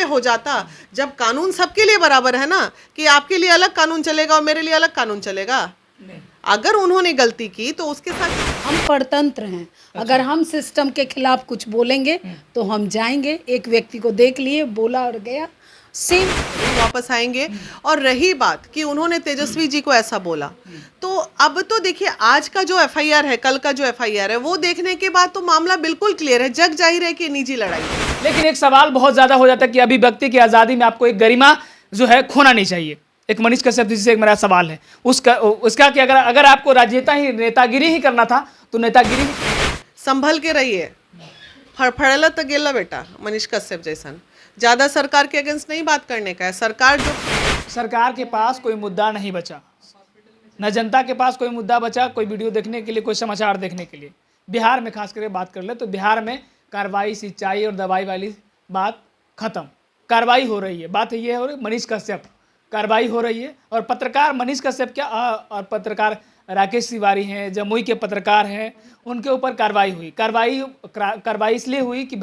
हो जाता जब कानून सबके लिए बराबर है ना, कि आपके लिए अलग कानून चलेगा और मेरे लिए अलग कानून चलेगा। अगर उन्होंने गलती की तो उसके साथ हम परतंत्र हैं। अगर हम सिस्टम के खिलाफ कुछ बोलेंगे तो हम जाएंगे। एक व्यक्ति को देख लिए, बोला और गया, सेम वापस आएंगे। और रही बात कि उन्होंने तेजस्वी जी को ऐसा बोला, तो अब तो देखिए आज का जो एफआईआर है, कल का जो एफआईआर है, वो देखने के बाद तो मामला बिल्कुल क्लियर है, जग जाहिर है कि निजी लड़ाई है। लेकिन एक सवाल बहुत ज्यादा हो जाता है कि अभिव्यक्ति की आजादी में आपको एक गरिमा जो है खोना नहीं चाहिए। एक मनीष कश्यप जी से एक मेरा सवाल है उसका कि अगर आपको नेतागिरी ही करना था तो नेतागिरी संभल के रहिए। फड़फड़ला तो गेला बेटा मनीष कश्यप जैसन, ज्यादा सरकार के अगेंस्ट नहीं बात करने का है। सरकार के पास कोई मुद्दा नहीं बचा, न जनता के पास कोई मुद्दा बचा, कोई वीडियो देखने के लिए, कोई समाचार देखने के लिए। बिहार में खास करके बात कर ले तो बिहार में कार्रवाई, सिंचाई और दवाई वाली बात खत्म, कार्रवाई हो रही है। बात ये हो रही मनीष कश्यप, कार्रवाई हो रही है। और पत्रकार मनीष कश्यप क्या और पत्रकार राकेश तिवारी हैं, जमुई के पत्रकार हैं, उनके ऊपर कार्रवाई हुई। कार्रवाई इसलिए हुई कि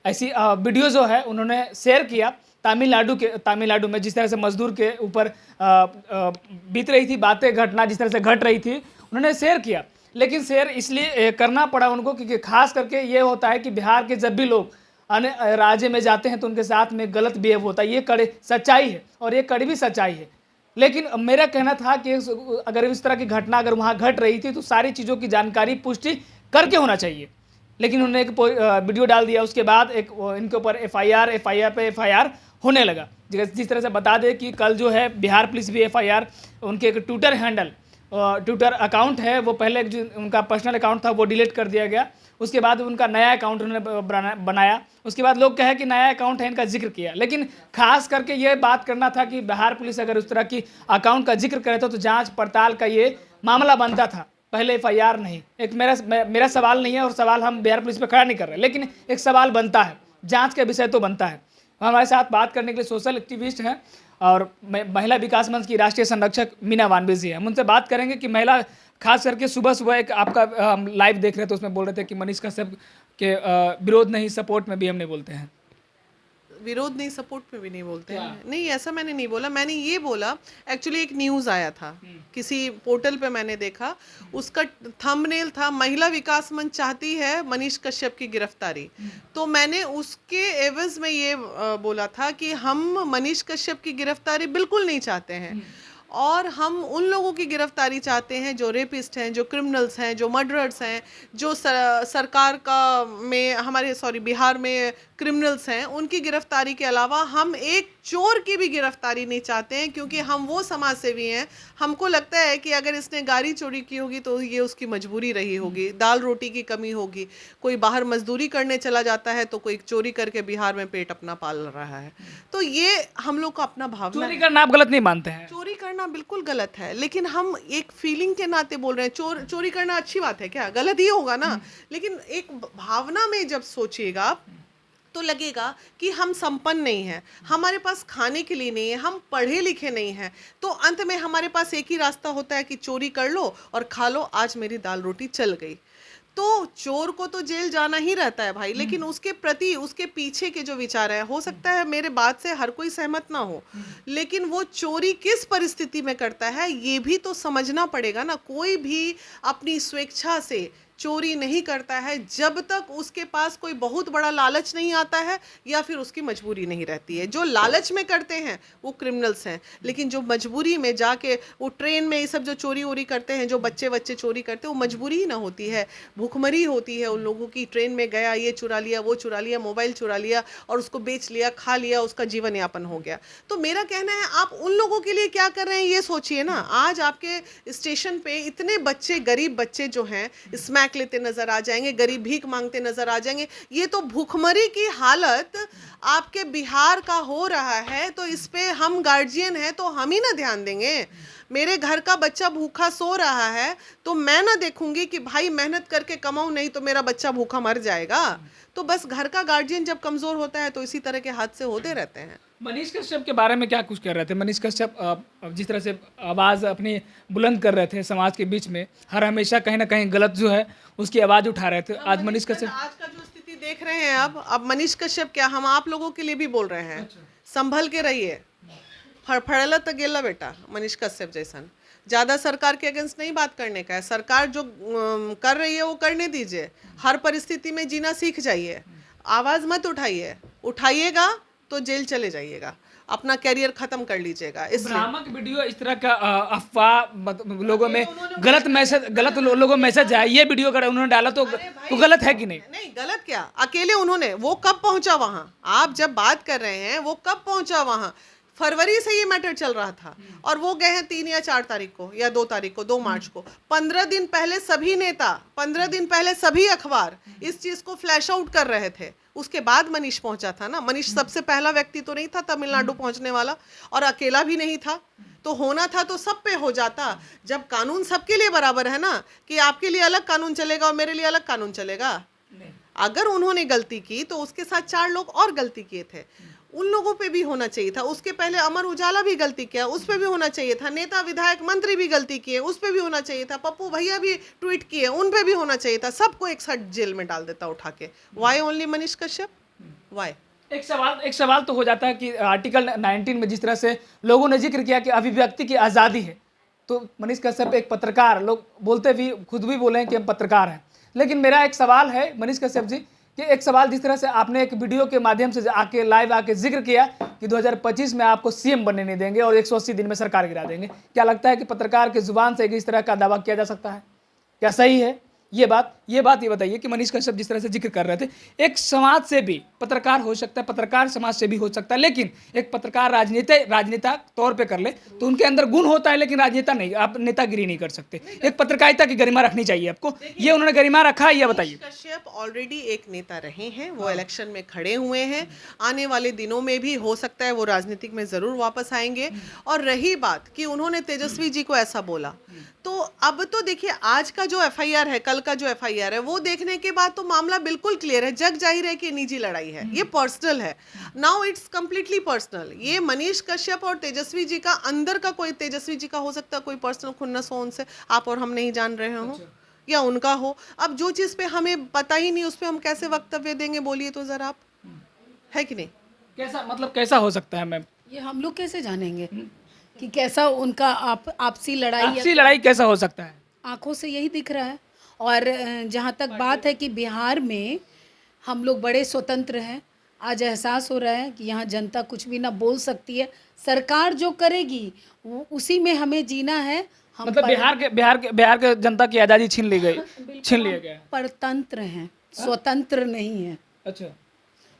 ऐसी वीडियो जो है उन्होंने शेयर किया तमिलनाडु में, जिस तरह से मजदूर के ऊपर बीत रही थी बातें, घटना जिस तरह से घट रही थी, उन्होंने शेयर किया। लेकिन शेयर इसलिए करना पड़ा उनको क्योंकि खास करके ये होता है कि बिहार के जब भी लोग अन्य राज्य में जाते हैं तो उनके साथ में गलत बिहेव होता है। ये कड़ी सच्चाई है और ये कड़वी सच्चाई है। लेकिन मेरा कहना था कि अगर इस तरह की घटना अगर वहाँ घट रही थी तो सारी चीज़ों की जानकारी पुष्टि करके होना चाहिए। लेकिन उन्होंने एक वीडियो डाल दिया, उसके बाद एक इनके ऊपर एफआईआर होने लगा। जिस तरह से बता दें कि कल जो है बिहार पुलिस भी एफआईआर, उनके एक ट्विटर अकाउंट है, वो पहले जो उनका पर्सनल अकाउंट था वो डिलीट कर दिया गया। उसके बाद उनका नया अकाउंट उन्होंने बनाया। उसके बाद लोग कहे कि नया अकाउंट है, इनका जिक्र किया। लेकिन खास करके ये बात करना था कि बिहार पुलिस अगर उस तरह की अकाउंट का जिक्र करे तो जांच पड़ताल का ये मामला बनता था, पहले एफआईआर नहीं। एक मेरा सवाल नहीं है और सवाल हम बिहार पुलिस पे खड़ा नहीं कर रहे, लेकिन एक सवाल बनता है, जांच का विषय तो बनता है। हमारे साथ बात करने के लिए सोशल एक्टिविस्ट हैं और महिला विकास मंच की राष्ट्रीय संरक्षक मीना वानवे जी हैं। हम उनसे बात करेंगे कि महिला, खास करके सुबह एक आपका लाइव देख रहे थे, उसमें बोल रहे थे कि मनीष कश्यप के विरोध नहीं सपोर्ट में भी हमने बोलते हैं। विरोध नहीं सपोर्ट में भी नहीं बोलते हैं, नहीं ऐसा मैंने नहीं बोला। मैंने ये बोला, एक्चुअली एक न्यूज़ आया था किसी पोर्टल पे, मैंने देखा, उसका थंबनेल था महिला विकास मंच चाहती है मनीष कश्यप की गिरफ्तारी। तो मैंने उसके एवज में ये बोला था कि हम मनीष कश्यप की गिरफ्तारी बिल्कुल नहीं चाहते हैं, और हम उन लोगों की गिरफ्तारी चाहते हैं जो रेपिस्ट हैं, जो क्रिमिनल्स हैं, जो मर्डरर्स हैं, जो सरकार का में हमारे बिहार में क्रिमिनल्स हैं, उनकी गिरफ्तारी के अलावा हम एक चोर की भी गिरफ्तारी नहीं चाहते हैं। क्योंकि हम वो समाज सेवी हैं, हमको लगता है कि अगर इसने गाड़ी चोरी की होगी तो ये उसकी मजबूरी रही होगी, दाल रोटी की कमी होगी। कोई बाहर मजदूरी करने चला जाता है तो कोई चोरी करके बिहार में पेट अपना पाल रहा है। तो ये हम लोग का अपना भावना। चोरी करना आप गलत नहीं मानते हैं? चोरी करना बिल्कुल गलत है, लेकिन हम एक फीलिंग के नाते बोल रहे हैं। चोरी करना अच्छी बात है क्या? गलत ही होगा ना। लेकिन एक भावना में जब सोचिएगा तो लगेगा कि हम संपन्न नहीं हैं, हमारे पास खाने के लिए नहीं है, हम पढ़े लिखे नहीं हैं, तो अंत में हमारे पास एक ही रास्ता होता है कि चोरी कर लो और खा लो, आज मेरी दाल रोटी चल गई। तो चोर को तो जेल जाना ही रहता है भाई, लेकिन उसके प्रति, उसके पीछे के जो विचार है, हो सकता है मेरे बात से हर कोई सहमत ना हो, लेकिन वो चोरी किस परिस्थिति में करता है ये भी तो समझना पड़ेगा ना। कोई भी अपनी स्वेच्छा से चोरी नहीं करता है जब तक उसके पास कोई बहुत बड़ा लालच नहीं आता है या फिर उसकी मजबूरी नहीं रहती है। जो लालच में करते हैं वो क्रिमिनल्स हैं, लेकिन जो मजबूरी में जाके वो ट्रेन में ये सब जो चोरी वोरी करते हैं, जो बच्चे चोरी करते हैं, वो मजबूरी ही ना होती है, भूखमरी होती है उन लोगों की। ट्रेन में गया, ये चुरा लिया, वो चुरा लिया, मोबाइल चुरा लिया और उसको बेच लिया, खा लिया, उसका जीवन यापन हो गया। तो मेरा कहना है आप उन लोगों के लिए क्या कर रहे हैं ये सोचिए ना। आज आपके स्टेशन पे इतने बच्चे, गरीब बच्चे जो हैं, स्मैक लेते नजर आ जाएंगे, गरीब भीख मांगते नजर आ जाएंगे। ये तो भूखमरी की हालत आपके बिहार का हो रहा है, तो इस पे हम गार्जियन हैं तो हम ही ना ध्यान देंगे। मेरे घर का बच्चा भूखा सो रहा है तो मैं ना देखूंगी कि भाई मेहनत करके कमाऊं, नहीं तो मेरा बच्चा भूखा मर जाएगा। तो बस घर का गार्जियन जब कमजोर होता है तो इसी तरह के हादसे होते रहते हैं। मनीष कश्यप के बारे में क्या कुछ कह रहे थे? मनीष कश्यप जिस तरह से आवाज़ अपनी बुलंद कर रहे थे समाज के बीच में, हर हमेशा कहीं ना कहीं गलत जो है उसकी आवाज़ उठा रहे थे। आज मनीष कश्यप, आज का जो स्थिति देख रहे हैं अब मनीष कश्यप क्या, हम आप लोगों के लिए भी बोल रहे हैं, संभल के रहिए, फड़फड़ला तो गेला बेटा मनीष कश्यप जैसन। ज़्यादा सरकार के अगेंस्ट नहीं बात करने का है, सरकार जो कर रही है वो करने दीजिए, हर परिस्थिति में जीना सीख जाइए, आवाज़ मत उठाइए, उठाइएगा तो जेल चले जाइएगा, अपना कैरियर खत्म कर लीजिएगा। इसलिए भ्रामक वीडियो, इस तरह का अफवाह लोगों में गलत मैसेज, गलत लोगों को मैसेज है, ये वीडियो अगर उन्होंने डाला तो गलत है कि नहीं? नहीं गलत क्या, अकेले उन्होंने, वो कब पहुंचा वहां, आप जब बात कर रहे हैं वो कब पहुंचा वहां? फरवरी से ये मैटर चल रहा था और वो गए हैं 3 या 4 तारीख को या 2 तारीख को, 2 मार्च को। 15 दिन पहले सभी नेता, 15 दिन पहले सभी अखबार इस चीज को फ्लैश आउट कर रहे थे। उसके बाद मनीष पहुंचा था ना, मनीष सबसे पहला व्यक्ति तो नहीं था तमिलनाडु पहुंचने वाला, और अकेला भी नहीं था, तो होना था तो सब पे हो जाता। जब कानून सबके लिए बराबर है ना, कि आपके लिए अलग कानून चलेगा और मेरे लिए अलग कानून चलेगा। अगर उन्होंने गलती की तो उसके साथ 4 लोग और गलती किए थे, उन लोगों पे भी होना चाहिए था। उसके पहले अमर उजाला भी गलती किया, उस पे भी होना चाहिए था। नेता विधायक मंत्री भी गलती किए, उस पे भी होना चाहिए था। पप्पू भैया भी ट्वीट किए, उन पे भी होना चाहिए था। सबको एक साथ जेल में डाल देता उठा के। Why only Manish Kashyap, why? एक सवाल तो हो जाता है कि आर्टिकल 19 में जिस तरह से लोगों ने जिक्र किया कि अभिव्यक्ति की आज़ादी है, तो मनीष कश्यप एक पत्रकार, लोग बोलते भी, खुद भी बोले हैं कि हम पत्रकार हैं। लेकिन मेरा एक सवाल है मनीष कश्यप जी, कि एक सवाल, जिस तरह से आपने एक वीडियो के माध्यम से आके लाइव आके जिक्र किया कि 2025 में आपको सीएम बनने नहीं देंगे और 180 दिन में सरकार गिरा देंगे, क्या लगता है कि पत्रकार की जुबान से इस तरह का दावा किया जा सकता है? क्या सही है ये बताइए कि मनीष कश्यप जिस तरह से जिक्र कर रहे थे, एक समाज से भी पत्रकार हो सकता है, पत्रकार समाज से भी हो सकता है, लेकिन एक पत्रकार राजनेता तौर पे कर ले तो उनके अंदर गुण होता है, लेकिन राजनेता नहीं, आप नेतागिरी नहीं कर सकते। एक पत्रकारिता की गरिमा रखनी चाहिए आपको, ये उन्होंने गरिमा रखा है, ये बताइए। कश्यप ऑलरेडी एक नेता रहे हैं, वो इलेक्शन में खड़े हुए हैं, आने वाले दिनों में भी हो सकता है वो राजनीतिक में जरूर वापस आएंगे। और रही बात कि उन्होंने तेजस्वी जी को ऐसा बोला, तो अब तो देखिए आज का जो एफआईआर है, कल का जो एफआईआर है, वो देखने के बाद तो मामला बिल्कुल क्लियर है, जग जाहिर है कि निजी लड़ाई है, ये पर्सनल है। Now it's completely personal. ये मनीष कश्यप और तेजस्वी जी का अंदर का कोई, तेजस्वी जी का हो सकता है कोई पर्सनल खुन्नस हो उनसे, आप और हम नहीं जान रहे हो, या उनका हो। अब जो चीज़ पे हमें पता ही नहीं, उस पर हम कैसे वक्तव्य देंगे, बोलिए तो जरा आप, है कि नहीं? कैसा हो सकता है मैम? ये हम लोग कैसे जानेंगे कि कैसा उनका आपसी लड़ाई कैसा हो सकता है? आंखों से यही दिख रहा है। और जहाँ तक बात है कि बिहार में हम लोग बड़े स्वतंत्र हैं, आज एहसास हो रहा है कि यहाँ जनता कुछ भी ना बोल सकती है, सरकार जो करेगी वो उसी में हमें जीना है। हम मतलब बिहार के जनता की आज़ादी छीन लिया गया। परतंत्र हैं, स्वतंत्र नहीं है। अच्छा,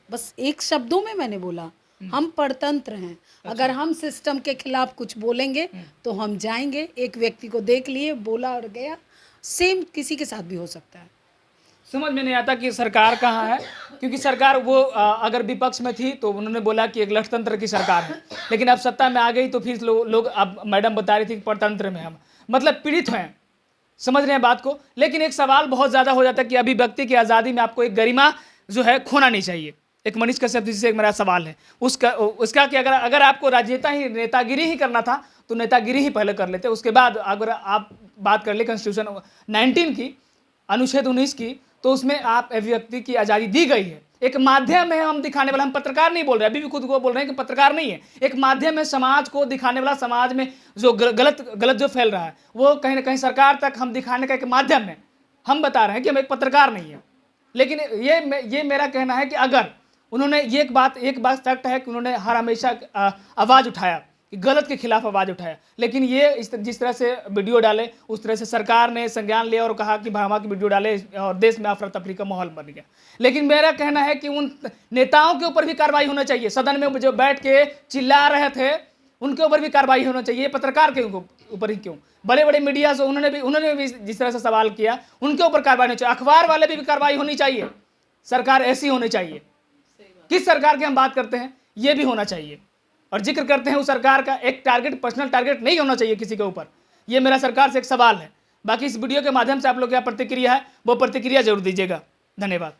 बस एक शब्दों में मैंने बोला, हम परतंत्र हैं। अगर हम सिस्टम के खिलाफ कुछ बोलेंगे तो हम जाएंगे। एक व्यक्ति को देख लिए, बोला और गया, सेम किसी के साथ भी हो सकता है। समझ में नहीं आता कि सरकार कहाँ है, क्योंकि सरकार वो अगर विपक्ष में थी तो उन्होंने बोला कि एक लोकतंत्र की सरकार है, लेकिन अब सत्ता में आ गई तो फिर लोग अब मैडम बता रही थी कि परतंत्र में हम, मतलब पीड़ित हैं। समझ रहे हैं बात को? लेकिन एक सवाल बहुत ज़्यादा हो जाता है कि अभिव्यक्ति की आज़ादी में आपको एक गरिमा जो है खोना नहीं चाहिए। एक मनीष कश्यप जी से एक मेरा सवाल है उसका कि अगर आपको नेतागिरी ही करना था तो नेतागिरी ही पहले कर लेते, उसके बाद अगर आप बात कर ले कॉन्स्टिट्यूशन 19 की, अनुच्छेद 19 की, तो उसमें आप अभिव्यक्ति की आज़ादी दी गई है। एक माध्यम है हम दिखाने वाला, हम पत्रकार नहीं बोल रहे, अभी भी खुद को बोल रहे हैं कि पत्रकार नहीं है, एक माध्यम है समाज को दिखाने वाला, समाज में जो गलत जो फैल रहा है वो कहीं ना कहीं सरकार तक हम दिखाने का एक माध्यम है। हम बता रहे हैं कि हम एक पत्रकार नहीं है। लेकिन ये मेरा कहना है कि अगर उन्होंने एक बात फैक्ट है कि उन्होंने हर हमेशा आवाज़ उठाया, कि गलत के खिलाफ आवाज़ उठाया, लेकिन ये जिस तरह से वीडियो डाले उस तरह से सरकार ने संज्ञान लिया और कहा कि भामा की वीडियो डाले और देश में अफरा तफरी का माहौल बन गया। लेकिन मेरा कहना है कि उन नेताओं के ऊपर भी कार्रवाई होना चाहिए। सदन में जो बैठ के चिल्ला रहे थे उनके ऊपर भी कार्रवाई होना चाहिए, पत्रकार के ऊपर ही क्यों? बड़े बड़े मीडिया से उन्होंने भी जिस तरह से सवाल किया उनके ऊपर कार्रवाई होनी चाहिए, अखबार वाले भी कार्रवाई होनी चाहिए। सरकार ऐसी होनी चाहिए। किस सरकार की हम बात करते हैं, ये भी होना चाहिए। और जिक्र करते हैं उस सरकार का, एक टारगेट, पर्सनल टारगेट नहीं होना चाहिए किसी के ऊपर। ये मेरा सरकार से एक सवाल है। बाकी इस वीडियो के माध्यम से आप लोग क्या प्रतिक्रिया है वो प्रतिक्रिया जरूर दीजिएगा। धन्यवाद।